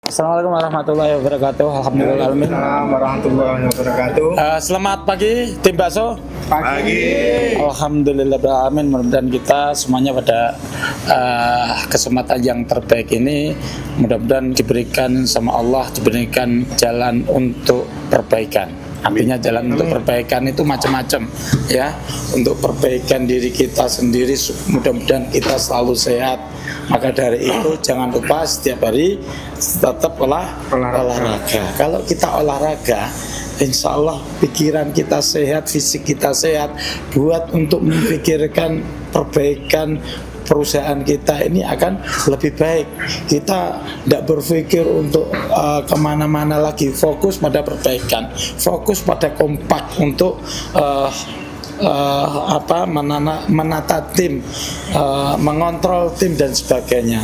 Assalamualaikum warahmatullahi wabarakatuh. Alhamdulillah. Assalamualaikum warahmatullahi wabarakatuh. Selamat pagi tim bakso. Pagi. Alhamdulillah amin. Mudah-mudahan kita semuanya pada kesempatan yang terbaik ini mudah-mudahan diberikan sama Allah, diberikan jalan untuk perbaikan. Artinya jalan untuk perbaikan itu macam-macam ya. Untuk perbaikan diri kita sendiri mudah-mudahan kita selalu sehat. Maka dari itu jangan lupa setiap hari tetap olahraga. Kalau kita olahraga, insya Allah pikiran kita sehat, fisik kita sehat, buat untuk memikirkan perbaikan perusahaan kita ini akan lebih baik. Kita tidak berpikir untuk kemana-mana lagi, fokus pada perbaikan, fokus pada kompak untuk menata tim, mengontrol tim dan sebagainya.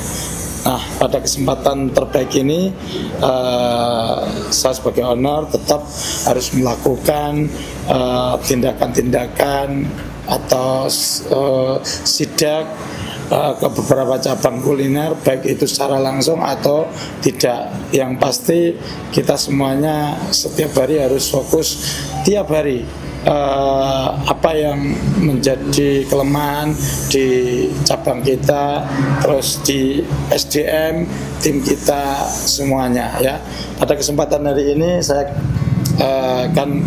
Nah, pada kesempatan terbaik ini saya sebagai owner tetap harus melakukan tindakan-tindakan atau sidak ke beberapa cabang kuliner, baik itu secara langsung atau tidak. Yang pasti kita semuanya setiap hari harus fokus tiap hari apa yang menjadi kelemahan di cabang kita, terus di SDM tim kita semuanya ya. Pada kesempatan hari ini saya akan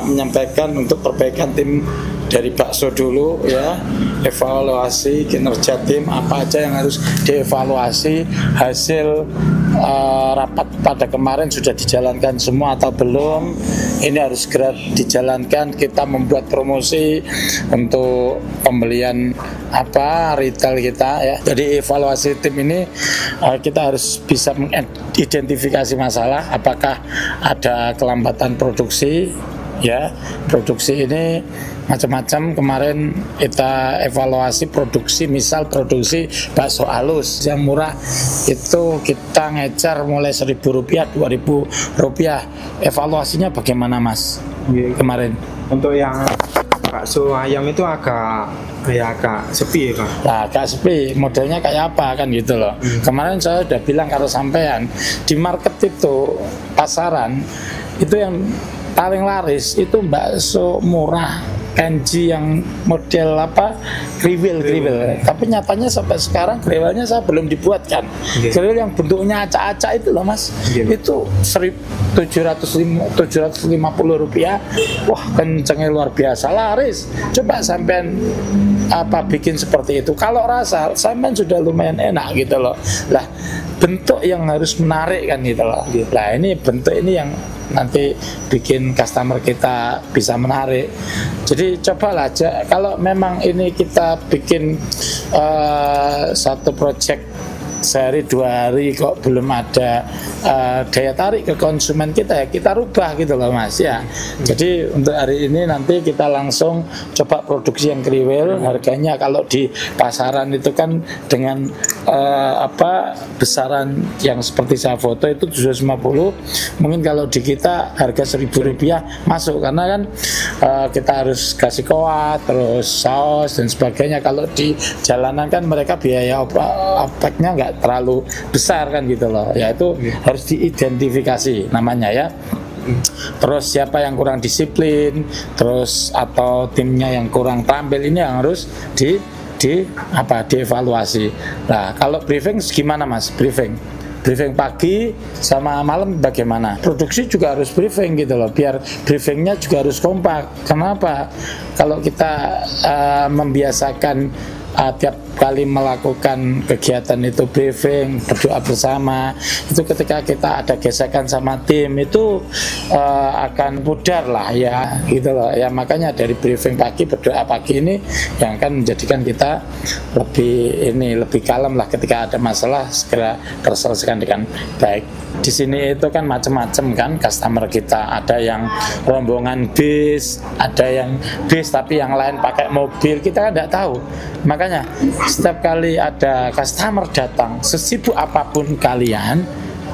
menyampaikan untuk perbaikan tim dari bakso dulu ya, evaluasi kinerja tim, apa aja yang harus dievaluasi, hasil rapat pada kemarin sudah dijalankan semua atau belum, ini harus segera dijalankan. Kita membuat promosi untuk pembelian retail kita ya. Jadi evaluasi tim ini kita harus bisa mengidentifikasi masalah, apakah ada kelambatan produksi ya. Produksi ini macam-macam. Kemarin kita evaluasi produksi, misal produksi bakso halus yang murah itu kita ngecer mulai Rp1.000, Rp2.000. Evaluasinya bagaimana Mas kemarin? Untuk yang bakso ayam itu agak sepi ya Kak? Nah, agak sepi, modelnya kayak apa kan gitu loh. Kemarin saya udah bilang kalau sampean di market itu, pasaran itu yang paling laris itu bakso murah kanji yang model kriwil. Tapi nyatanya sampai sekarang kriwilnya saya belum dibuatkan. Kriwil yang bentuknya acak-acak itu loh Mas, itu Rp750. Wah, kencengnya luar biasa, laris. Coba sampean bikin seperti itu. Kalau rasa sampean sudah lumayan enak gitu loh. Lah, bentuk yang harus menarik kan gitu loh. Lah, ini bentuk ini yang nanti bikin customer kita bisa menarik. Jadi cobalah aja, kalau memang ini kita bikin satu project sehari 2 hari kok belum ada daya tarik ke konsumen kita, ya kita rubah gitu loh Mas ya. Jadi untuk hari ini nanti kita langsung coba produksi yang kriwil. Harganya kalau di pasaran itu kan dengan besaran yang seperti saya foto itu 750. Mungkin kalau di kita harga Rp1.000 masuk, karena kan kita harus kasih kuah, terus saus dan sebagainya. Kalau di jalanan kan mereka biaya opeknya nggak terlalu besar kan gitu loh ya. Itu harus diidentifikasi namanya ya. Terus siapa yang kurang disiplin, terus atau timnya yang kurang tampil, ini yang harus dievaluasi. Nah, kalau briefing gimana Mas? Briefing pagi sama malam bagaimana? Produksi juga harus briefing gitu loh, biar briefingnya juga harus kompak. Kenapa? Kalau kita membiasakan tiap kali melakukan kegiatan itu briefing, berdoa bersama, itu ketika kita ada gesekan sama tim itu akan pudar lah ya gitu loh ya. Makanya dari briefing pagi, berdoa pagi ini yang akan menjadikan kita lebih kalem lah ketika ada masalah, segera terselesaikan dengan baik. Di sini itu kan macam-macam kan customer kita, ada yang rombongan bis, ada yang bis tapi yang lain pakai mobil, kita kan tidak tahu. Makanya setiap kali ada customer datang, sesibuk apapun kalian,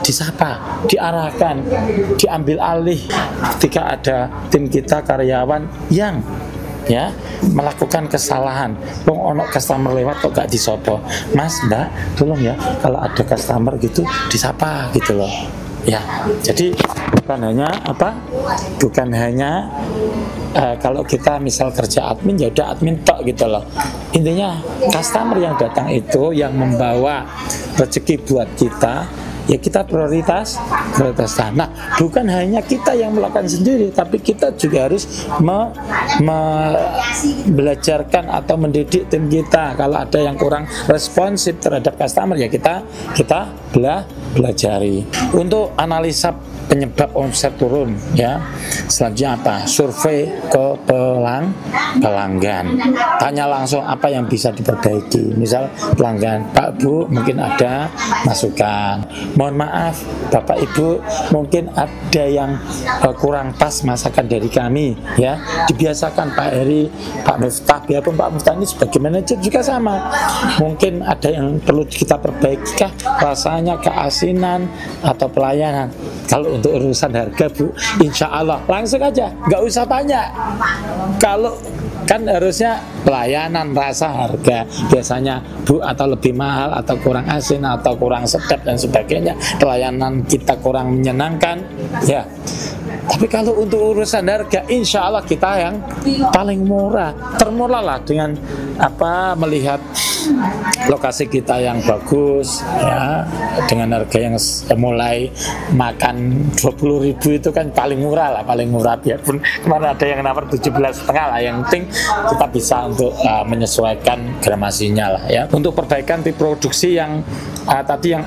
disapa, diarahkan, diambil alih ketika ada tim kita karyawan yang ya melakukan kesalahan. Wong ono customer lewat kok gak disopo, Mas Mbak tolong ya kalau ada customer gitu disapa gitu loh ya. Jadi bukan hanya kalau kita misal kerja admin ya udah admin tok gitu loh. Intinya customer yang datang itu yang membawa rezeki buat kita, ya kita prioritas. Nah, bukan hanya kita yang melakukan sendiri, tapi kita juga harus belajarkan atau mendidik tim kita. Kalau ada yang kurang responsif terhadap customer, ya kita belajari. Untuk analisa penyebab omset turun, ya selanjutnya apa? Survei ke pelanggan, tanya langsung apa yang bisa diperbaiki. Misal pelanggan, Pak Bu mungkin ada masukan, mohon maaf Bapak Ibu mungkin ada yang kurang pas masakan dari kami, ya dibiasakan Pak Heri, Pak Miftah, biarpun Pak Miftah ini sebagai manajer juga sama, mungkin ada yang perlu kita perbaiki kah, rasanya, keasinan atau pelayanan. Kalau untuk urusan harga Bu, insya Allah langsung aja, nggak usah banyak. Kalau kan harusnya pelayanan, rasa, harga, biasanya Bu atau lebih mahal atau kurang asin atau kurang sedap dan sebagainya, pelayanan kita kurang menyenangkan, ya. Tapi kalau untuk urusan harga, insya Allah kita yang paling murah, termurah lah dengan melihat lokasi kita yang bagus, ya, dengan harga yang mulai makan 20.000 itu kan paling murah lah, paling murah. Biarpun kemarin ada yang nawar 17,5 lah, yang penting kita bisa untuk menyesuaikan gramasinya lah, ya. Untuk perbaikan tim produksi yang tadi yang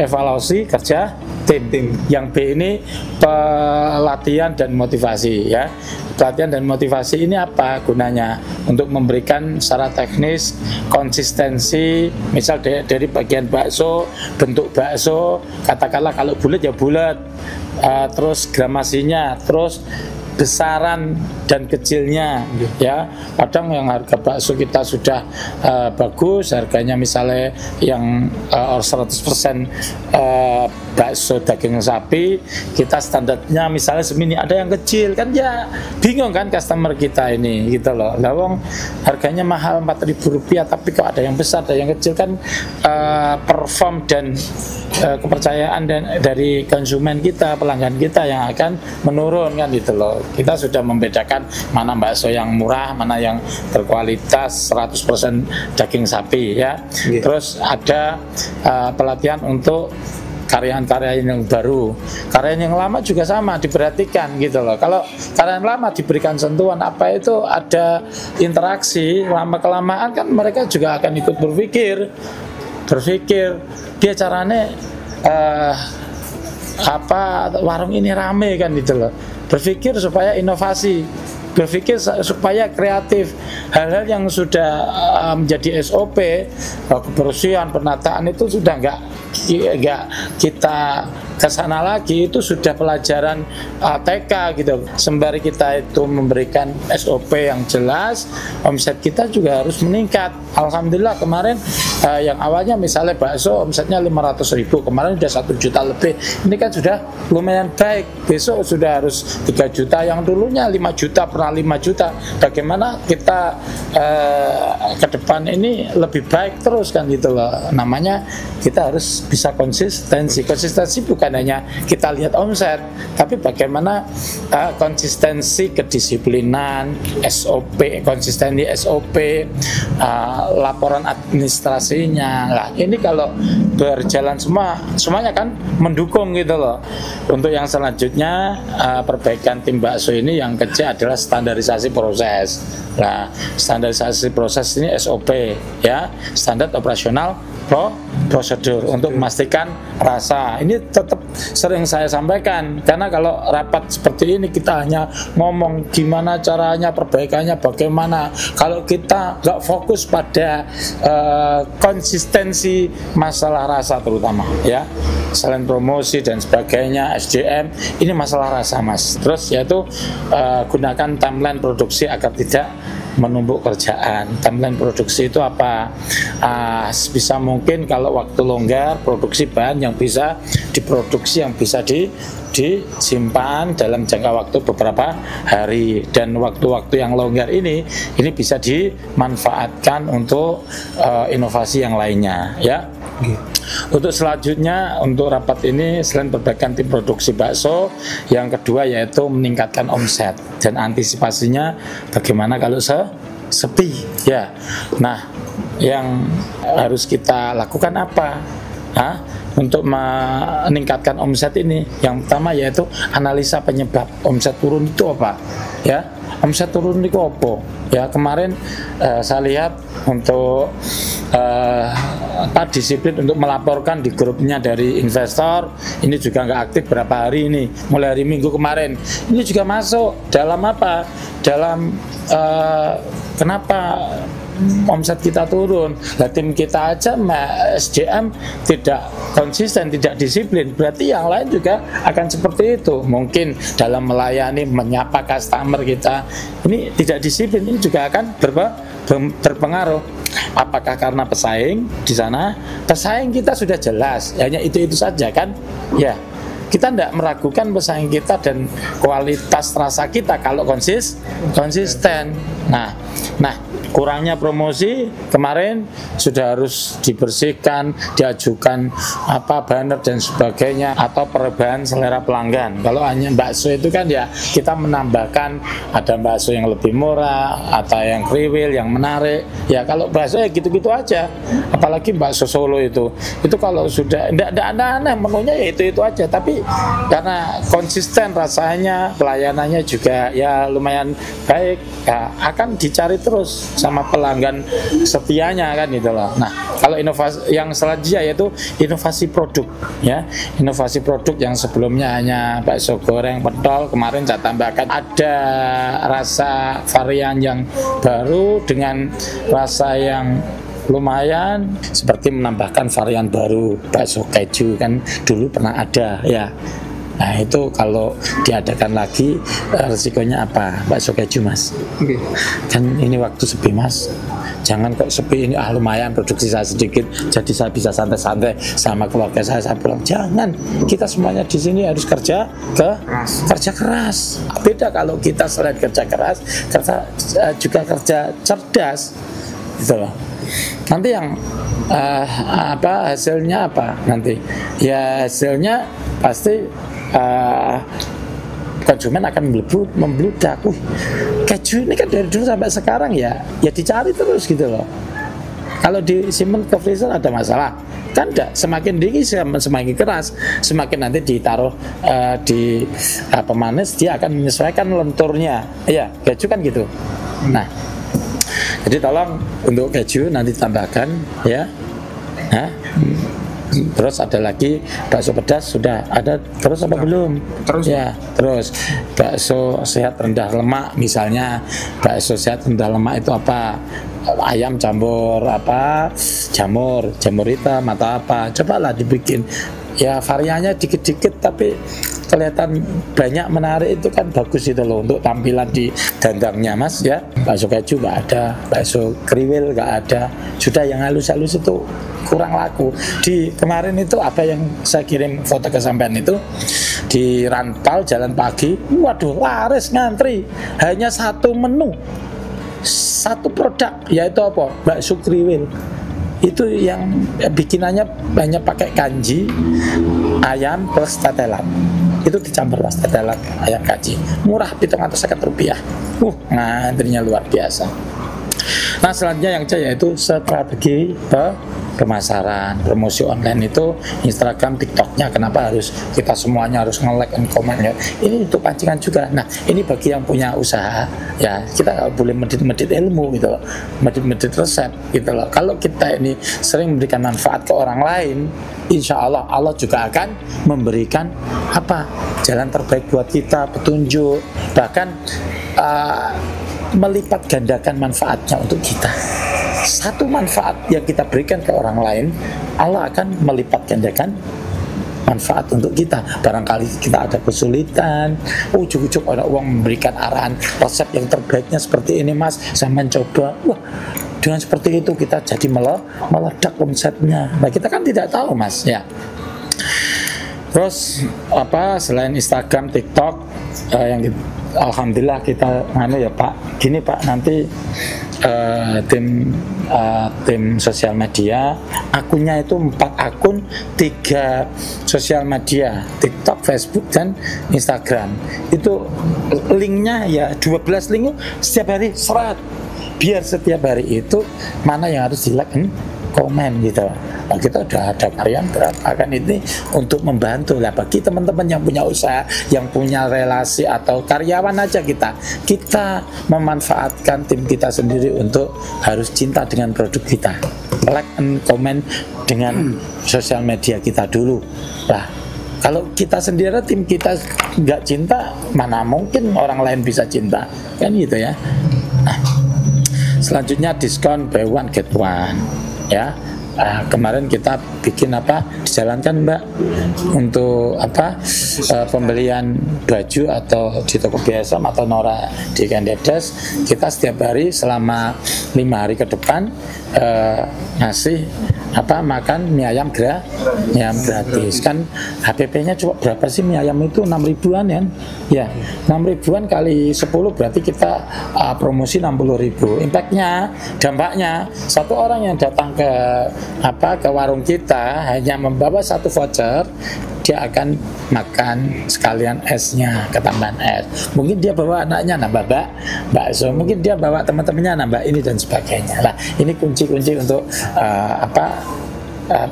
evaluasi kerja tim. Yang B ini pelatihan dan motivasi, ya. Pelatihan dan motivasi ini apa gunanya? Untuk memberikan secara teknis konsistensi, misal dari bagian bakso, bentuk bakso, katakanlah kalau bulat ya bulat, terus gramasinya, terus besaran dan kecilnya, ya. Kadang yang harga bakso kita sudah bagus, harganya misalnya yang 100% bakso daging sapi, kita standarnya misalnya semini, ada yang kecil, kan ya bingung kan customer kita ini gitu loh. Lawang harganya mahal Rp4.000, tapi kok ada yang besar, ada yang kecil, kan perform dan kepercayaan dari konsumen kita, pelanggan kita yang akan menurun kan gitu loh. Kita sudah membedakan mana bakso yang murah, mana yang berkualitas 100% daging sapi, ya. Terus ada pelatihan untuk karyawan-karyawan yang baru, karyawan yang lama juga sama diperhatikan gitu loh. Kalau karyawan lama diberikan sentuhan itu ada interaksi, lama kelamaan kan mereka juga akan ikut berpikir dia caranya warung ini rame kan gitu loh. Berpikir supaya inovasi, berpikir supaya kreatif. Hal-hal yang sudah menjadi SOP, kebersihan, penataan itu sudah nggak kita kesana lagi, itu sudah pelajaran TK gitu. Sembari kita itu memberikan SOP yang jelas, omset kita juga harus meningkat. Alhamdulillah kemarin yang awalnya misalnya bakso omsetnya 500.000, kemarin sudah 1 juta lebih. Ini kan sudah lumayan baik. Besok sudah harus 3 juta, yang dulunya 5 juta, pernah 5 juta. Bagaimana kita ke depan ini lebih baik terus kan gitu loh. Namanya kita harus bisa konsistensi. Konsistensi bukan hanya kita lihat omset, tapi bagaimana konsistensi kedisiplinan, SOP, konsistensi SOP, laporan administrasinya. Nah, ini kalau berjalan semuanya kan mendukung gitu loh. Untuk yang selanjutnya perbaikan tim bakso ini yang kecil adalah standarisasi proses. Nah, standarisasi proses ini SOP, ya, standar operasional prosedur, untuk memastikan rasa. Ini tetap sering saya sampaikan, karena kalau rapat seperti ini kita hanya ngomong gimana caranya, perbaikannya bagaimana. Kalau kita nggak fokus pada konsistensi masalah rasa terutama, ya, selain promosi dan sebagainya, SDM, ini masalah rasa, Mas. Terus yaitu gunakan timeline produksi agar tidak menumpuk kerjaan. Timeline produksi itu apa? Bisa mungkin kalau waktu longgar, produksi bahan yang bisa diproduksi, yang bisa disimpan dalam jangka waktu beberapa hari, dan waktu-waktu yang longgar ini bisa dimanfaatkan untuk inovasi yang lainnya ya. Untuk selanjutnya, untuk rapat ini selain perbaikan tim produksi bakso, yang kedua yaitu meningkatkan omset dan antisipasinya bagaimana kalau sepi ya. Nah, yang harus kita lakukan apa? Untuk meningkatkan omset ini, yang pertama yaitu analisa penyebab omset turun itu apa ya. Omset turun itu apa ya? Kemarin saya lihat untuk disiplin untuk melaporkan di grupnya dari investor ini juga nggak aktif berapa hari ini, mulai hari Minggu kemarin ini juga masuk dalam apa, dalam kenapa omset kita turun. Nah, tim kita aja SDM tidak konsisten, tidak disiplin, berarti yang lain juga akan seperti itu. Mungkin dalam melayani, menyapa customer kita ini tidak disiplin, ini juga akan berpengaruh. Apakah karena pesaing di sana? Pesaing kita sudah jelas, hanya itu saja kan ya. Kita tidak meragukan pesaing kita dan kualitas rasa kita kalau konsisten. Nah, kurangnya promosi kemarin sudah harus dibersihkan, diajukan banner dan sebagainya, atau perubahan selera pelanggan. Kalau hanya bakso itu kan ya kita menambahkan ada bakso yang lebih murah atau yang kriwil, yang menarik. Ya kalau bakso ya gitu-gitu aja. Apalagi bakso Solo itu kalau sudah tidak aneh menunya ya itu aja. Tapi karena konsisten rasanya, pelayanannya juga ya lumayan baik, ya akan dicari terus sama pelanggan setianya kan gitu loh. Nah, kalau inovasi yang selanjutnya yaitu inovasi produk ya. Inovasi produk yang sebelumnya hanya bakso goreng, pentol, kemarin saya tambahkan ada rasa varian yang baru dengan rasa yang lumayan, seperti menambahkan varian baru bakso keju kan dulu pernah ada ya. Nah itu kalau diadakan lagi resikonya apa? Bakso keju mas, kan ini waktu sepi mas, jangan kok sepi ini lumayan produksi saya sedikit jadi saya bisa santai-santai sama keluarga saya bilang jangan, kita semuanya di sini harus kerja keras. Beda kalau kita selain kerja keras juga kerja cerdas gitu loh. Nanti yang hasilnya apa nanti? Ya hasilnya pasti konsumen akan membludak. Keju ini kan dari dulu sampai sekarang ya dicari terus gitu loh. Kalau disimpan ke freezer ada masalah kan? Enggak, semakin dingin semakin keras, semakin nanti ditaruh di pemanis dia akan menyesuaikan lenturnya ya, keju kan gitu. Nah, jadi tolong untuk keju nanti tambahkan ya. Terus ada lagi bakso pedas sudah ada terus apa belum? Terus ya, terus bakso sehat rendah lemak misalnya. Bakso sehat rendah lemak itu apa? Ayam campur jamur hitam atau apa? Cobalah dibikin. Ya variannya dikit-dikit tapi kelihatan banyak, menarik, itu kan bagus itu loh untuk tampilan di dandangnya mas ya. Bakso keju nggak ada, bakso kriwil nggak ada, sudah yang halus-halus itu kurang laku. Di kemarin itu apa yang saya kirim foto ke sampean itu di Ranpal Jalan Pagi, waduh laris ngantri, hanya satu menu, satu produk yaitu apa? Bakso kriwil. Itu yang bikinannya banyak pakai kanji, ayam plus tetelan. Itu dicampur mas, tetelan ayam kanji, murah, Rp750. Ngantrinya luar biasa. Nah selanjutnya yang C yaitu strategi pemasaran, promosi online itu Instagram, TikToknya. Kenapa harus kita semuanya harus nge-like dan komen ya? Ini untuk pancingan juga. Nah ini bagi yang punya usaha ya, kita nggak boleh medit-medit ilmu gitu loh, medit-medit resep gitu loh. Kalau kita ini sering memberikan manfaat ke orang lain, insya Allah Allah juga akan memberikan jalan terbaik buat kita, petunjuk, bahkan melipat gandakan manfaatnya untuk kita. Satu manfaat yang kita berikan ke orang lain, Allah akan melipat gandakan manfaat untuk kita. Barangkali kita ada kesulitan, ujuk-ujuk orang uang memberikan arahan resep yang terbaiknya seperti ini mas, saya mencoba, wah dengan seperti itu kita jadi meledak omsetnya. Nah kita kan tidak tahu mas ya. Terus selain Instagram, TikTok yang alhamdulillah kita ya Pak, gini Pak, nanti tim sosial media akunnya itu 4 akun, 3 sosial media, TikTok, Facebook dan Instagram. Itu linknya ya 12 link setiap hari serat, biar setiap hari itu mana yang harus di like dan komen gitu. Nah, kita udah ada karyan gerakan ini untuk membantu lah bagi teman-teman yang punya usaha, yang punya relasi atau karyawan aja, kita memanfaatkan tim kita sendiri untuk harus cinta dengan produk kita, like and comment dengan sosial media kita dulu lah. Kalau kita sendiri, tim kita nggak cinta, mana mungkin orang lain bisa cinta, kan gitu ya. Nah, selanjutnya diskon buy one get one ya. Kemarin kita bikin dijalankan Mbak untuk pembelian baju atau di toko biasa atau Nora di Kandedes, kita setiap hari selama 5 hari ke depan ngasih makan mie ayam gratis. Kan HPP-nya cuma berapa sih mie ayam itu? 6 ribuan ya. 6 ribuan kali 10 berarti kita promosi 60.000. Dampaknya satu orang yang datang ke warung kita hanya membawa 1 voucher, dia akan makan sekalian esnya, ketambahan es. Mungkin dia bawa anaknya nambah bakso, mungkin dia bawa teman-temannya nambah ini dan sebagainya. Nah, ini kunci-kunci untuk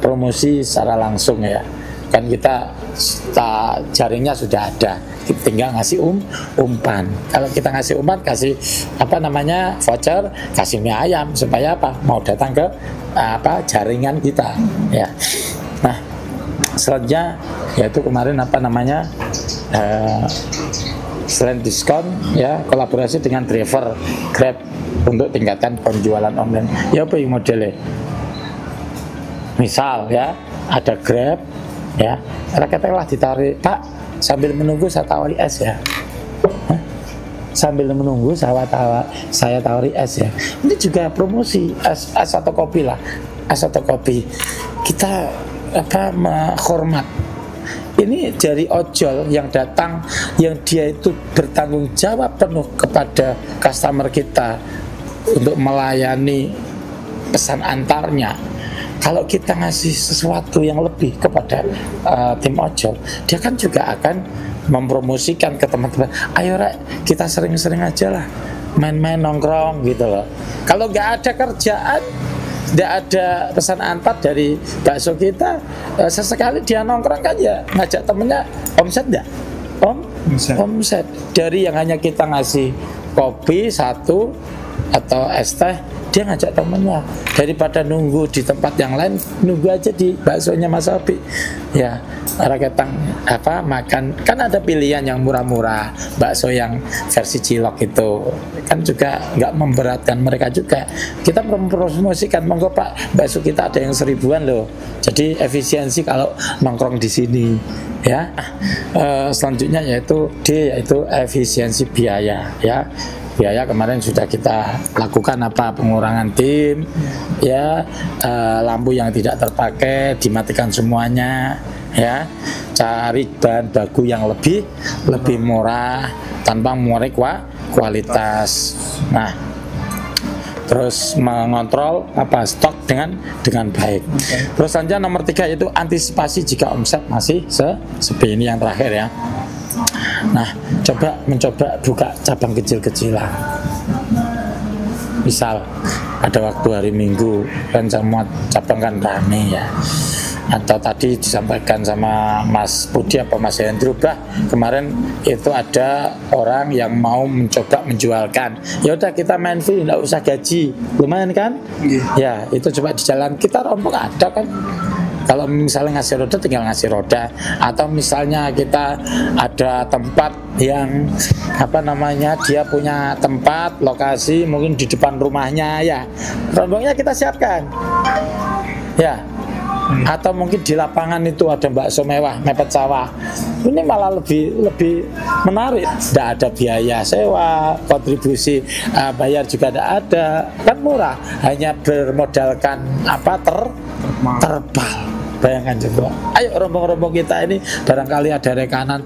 promosi secara langsung ya. Kan kita jaringnya sudah ada, tinggal ngasih umpan. Kalau kita ngasih umpan, kasih voucher, kasih mie ayam supaya mau datang ke jaringan kita ya. Nah, selanjutnya yaitu kemarin selain diskon ya, kolaborasi dengan driver Grab untuk tingkatkan penjualan online. Ya apa yang modelnya? Misal ya, ada Grab ya, katakanlah ditarik, Pak, sambil menunggu saya tawari es ya. Sambil menunggu saya tawari es ya. Ini juga promosi es atau kopi lah. Es atau kopi. Kita menghormat. Ini dari ojol yang datang, yang dia itu bertanggung jawab penuh kepada customer kita untuk melayani pesan antarnya. Kalau kita ngasih sesuatu yang lebih kepada tim ojol, dia kan juga akan mempromosikan ke teman-teman. Ayo Rek, kita sering-sering aja lah main-main nongkrong gitu loh. Kalau nggak ada kerjaan, nggak ada pesan antar dari bakso kita, sesekali dia nongkrong kan ya, ngajak temennya, omset nggak? Omset. Dari yang hanya kita ngasih kopi 1 atau es teh, dia ngajak temennya. Daripada nunggu di tempat yang lain, nunggu aja di baksonya Mas Abi ya. Raketang makan, kan ada pilihan yang murah-murah, bakso yang versi cilok itu kan juga nggak memberatkan mereka juga. Kita mempromosikan, monggo Pak, bakso kita ada yang 1000-an loh, jadi efisiensi kalau nongkrong di sini ya. Selanjutnya yaitu D, yaitu efisiensi biaya ya. Biaya kemarin sudah kita lakukan pengurangan tim ya, lampu yang tidak terpakai dimatikan semuanya ya, cari bahan baku yang lebih murah tanpa mengurangi kualitas. Nah, terus mengontrol stok dengan baik. Terus selanjutnya nomor 3 yaitu antisipasi jika omset masih sepi. Ini yang terakhir ya. Nah, mencoba buka cabang kecil-kecilan. Misal ada waktu hari Minggu kan semua cabang kan rame ya. Atau tadi disampaikan sama Mas Budi apa Mas Hendro, kemarin itu ada orang yang mau mencoba menjualkan. Ya udah kita main free, nggak usah gaji, lumayan kan? Ya itu coba di jalan kita rombong ada kan. Kalau misalnya ngasih roda, tinggal ngasih roda. Atau misalnya kita ada tempat yang dia punya tempat lokasi mungkin di depan rumahnya ya, rombongnya kita siapkan ya. Atau mungkin di lapangan itu ada bakso mewah mepet sawah, ini malah lebih menarik. Tidak ada biaya sewa, kontribusi bayar juga tidak ada, kan murah, hanya bermodalkan terpal. Bayangkan coba, ayo rombong-rombong kita ini barangkali ada rekanan